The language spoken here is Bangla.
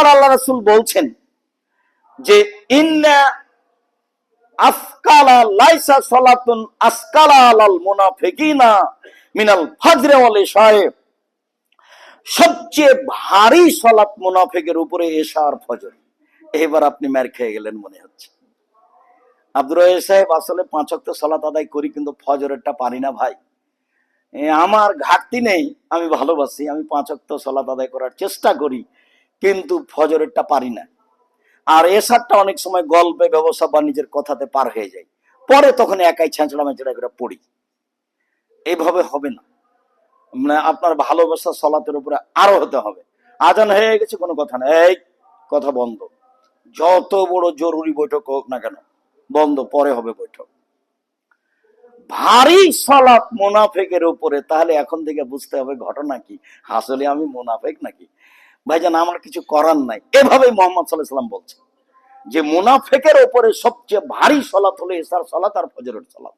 আবার আল্লাহ রাসূল বলছেন যে ইন্না আসকালা লাইসা সালাতুন আসকালা আলাল মুনাফিকিনা মিনাল ফাজর ওয়াল ইশায়ে, সবচেয়ে ভারী সালাত মুনাফিকের উপরে এশা আর ফজর। এবার আপনি মার খেয়ে গেলেন মনে হচ্ছে। আব্দুর রহিম সাহেব, আসলে 5 ওয়াক্ত সালাত আদায় করি, কিন্তু ফজরেরটা পারি না ভাই। আমার ঘাটতি নেই, আমি ভালোবাসি, আমি 5 ওয়াক্ত সালাত আদায় করার চেষ্টা করি, কিন্তু ফজরেরটা পারি না। আর এশারটা অনেক সময় গল্পে, ব্যবসা বাণিজ্যের কথাতে পার হয়ে যায়, পরে তখন একাই ছেঁচড়া মেচড়া করে পড়ি। এইভাবে হবে না, মানে আপনার ভালোবাসা সালাতের উপরে আরো হতে হবে। আজান হয়ে গেছে, কোনো কথা না, এই কথা বন্ধ। যত বড় জরুরি বৈঠক হোক না কেন, বন্ধ, পরে হবে বৈঠক। ভারী সালাত মুনাফিকের উপরে। তাহলে এখন থেকে বুঝতে হবে ঘটনা কি, আসলে আমি মুনাফিক নাকি? ভাইজান, আমার কিছু করার নাই। এভাবেই মুহাম্মদ সাল্লাল্লাহু আলাইহি ওয়াসাল্লাম বলছেন যে মুনাফিকের উপরে সবচেয়ে ভারী সালাত হলো এশার সালাত আর ফজরের সালাত।